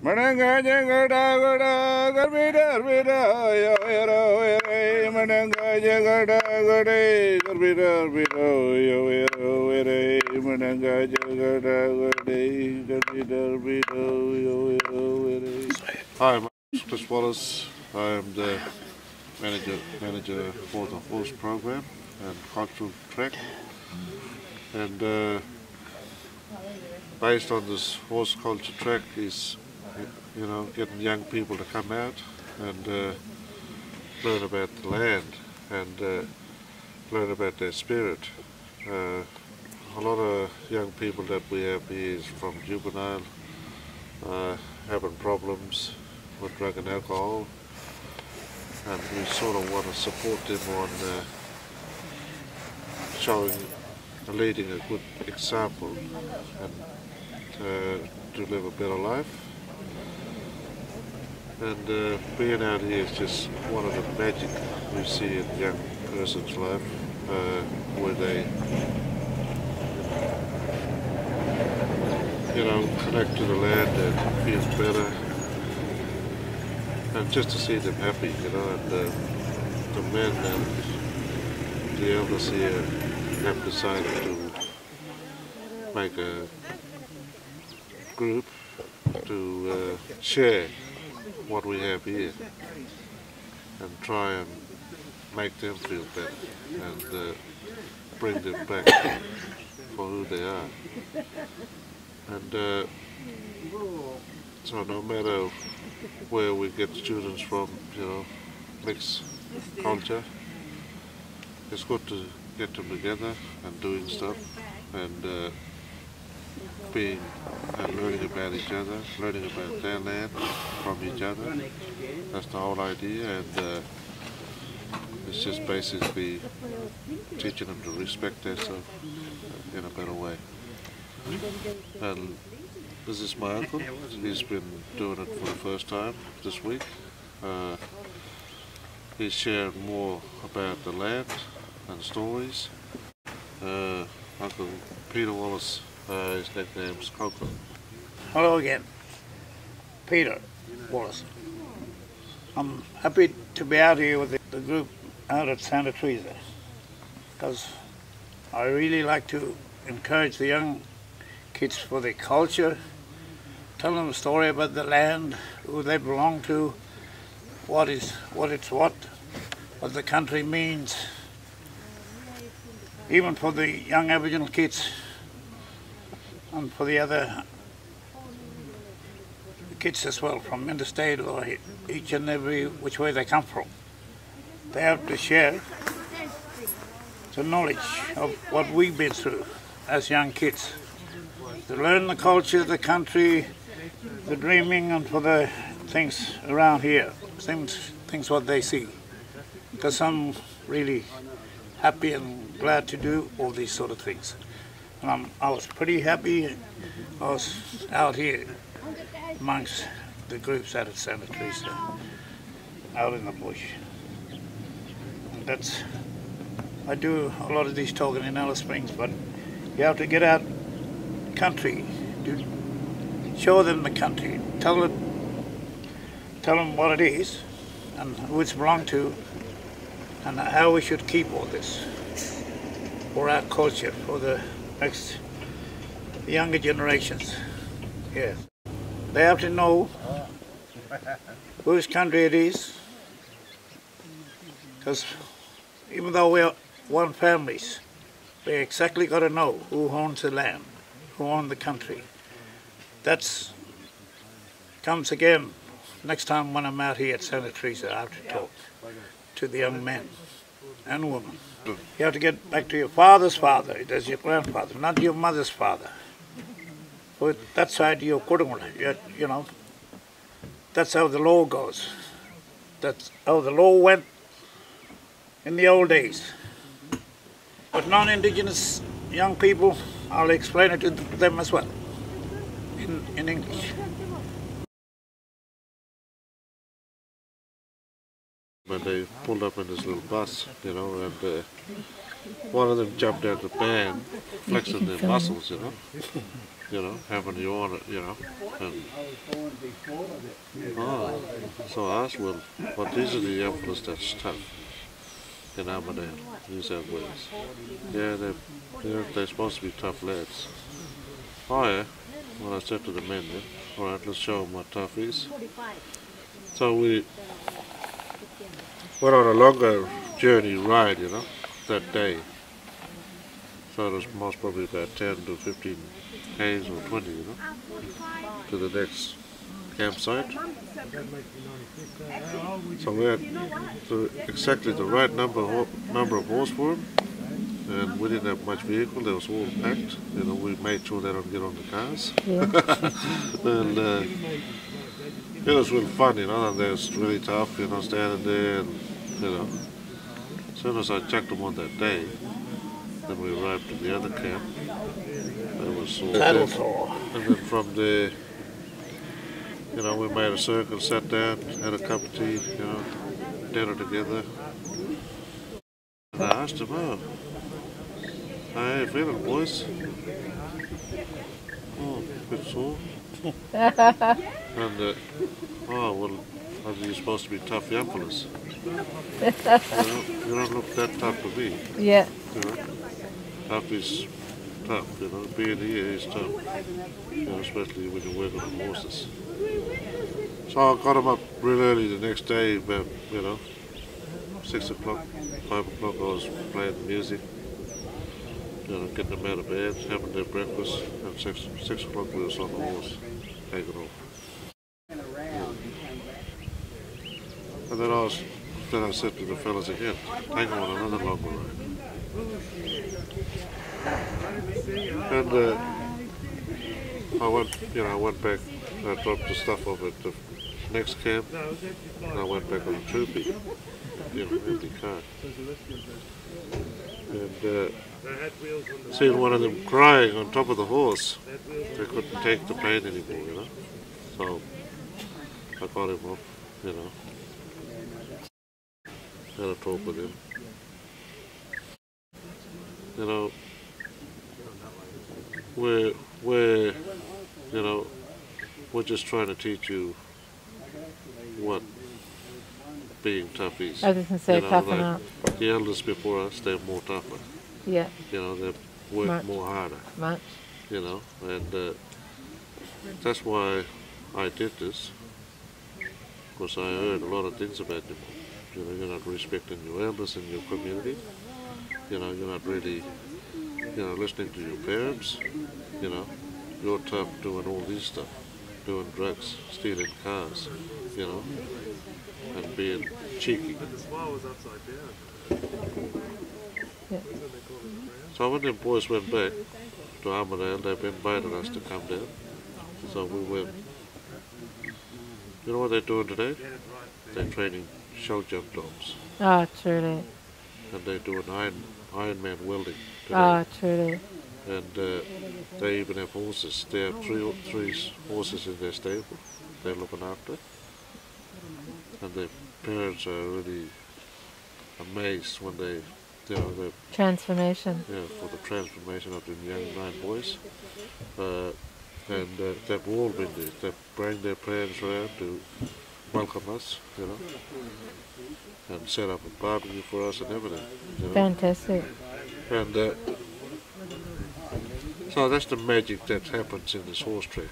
Mananga jagada gada garbida bida yo ero ere mananga jagada gade garbida bida yo ero ere mananga jagada gade garbida bida yo ero ere. Hi, my name is Wallace. I am the manager for the horse program and cultural track, and based on this horse culture track is, you know, getting young people to come out and learn about the land and learn about their spirit. A lot of young people that we have here is from juvenile, having problems with drug and alcohol, and we sort of want to support them on showing, leading a good example and to live a better life. And being out here is just one of the magic we see in a young person's life, where they, you know, connect to the land and feel better, and just to see them happy, you know. And the men and the elders here have decided to make a group to share what we have here and try and make them feel better and bring them back for who they are. And so no matter where we get students from, you know, mixed culture, it's good to get them together and doing stuff and being and learning about each other, learning about their land from each other. That's the whole idea, and it's just basically teaching them to respect themselves in a better way. And this is my uncle. He's been doing it for the first time this week. He's sharing more about the land and stories. Uncle Peter Wallace, his nickname's Coco. Hello again, Peter Wallace. I'm happy to be out here with the group out at Santa Teresa, because I really like to encourage the young kids for their culture, tell them a story about the land, who they belong to, what the country means. Even for the young Aboriginal kids and for the other kids as well, from interstate or each and every which way they come from. They have to share the knowledge of what we've been through as young kids, to learn the culture, the country, the dreaming, and for the things around here, things what they see. Because I'm really happy and glad to do all these sort of things. And I was pretty happy. I was out here amongst the groups out at Santa Teresa, out in the bush. And I do a lot of these talking in Alice Springs, but you have to get out country, to show them the country, tell them what it is and who it's belonged to, and how we should keep all this for our culture, for the next younger generations. Yes. They have to know whose country it is, because even though we're one family, we exactly got to know who owns the land, who owns the country. That comes again next time when I'm out here at Santa Teresa. I have to talk to the young men and women. You have to get back to your father's father, that's your grandfather, not your mother's father. But that's how your kurunga, you know, that's how the law goes. That's how the law went in the old days. But non-Indigenous young people, I'll explain it to them as well, in English. When they pulled up in this little bus, you know, and one of them jumped out the band, flexing their muscles, having the order, and so I asked, well, but these are the emperors that's tough in Armadale, New South Wales. Yeah, they're supposed to be tough lads. Oh yeah, well I said to the men then, alright, let's show them what tough is. So we went on a longer journey ride, that day. So it was most probably about 10 to 15 k's or 20, to the next campsite. So we had exactly the right number of horse for them, and we didn't have much vehicle. They was all packed. We made sure they don't get on the cars. Yeah. And it was really fun, and they was really tough, standing there, and as soon as I checked them on that day, then we arrived at the other camp. It was all dead. And then from there, we made a circle, sat down, had a cup of tea, dinner together. And I asked them, how you feeling, boys? Oh, a bit sore. And, well, you're supposed to be tough young fellas. You don't look that tough to me. Yeah. Tough is tough, being here is tough, especially when you're working on horses. So I got them up real early the next day, about, 6 o'clock, 5 o'clock I was playing the music, getting them out of bed, having their breakfast, and 6 o'clock we was on the horse, taking off. And then I said to the fellas again, take them on another longer ride. And I went back, I dropped the stuff off at the next camp, and I went back on the troopy, empty car. And seeing one of them crying on top of the horse, they couldn't take the pain anymore, So I got him up, had a talk with him. We're just trying to teach you what being tough is. I was just going to say toughen up. The elders before us, they're more tougher. Yeah. They work more harder. Much. And that's why I did this, because I heard a lot of things about them. You're not respecting your elders in your community. You're not really, listening to your parents. You're tough doing all this stuff, doing drugs, stealing cars, and being cheeky. Yeah. So when the boys went back to Armadale, they invited us to come down. So we went. You know what they're doing today? They're training show jump dogs. Oh, truly. And they're doing Ironman welding today. Oh, truly. And they even have horses. They have three horses in their stable they're looking after. And their parents are really amazed when they, transformation. Yeah, for the transformation of the young 9 boys. And they've all been there. They bring their parents around to welcome us, and set up a barbecue for us and everything. Fantastic. And so that's the magic that happens in this horse track,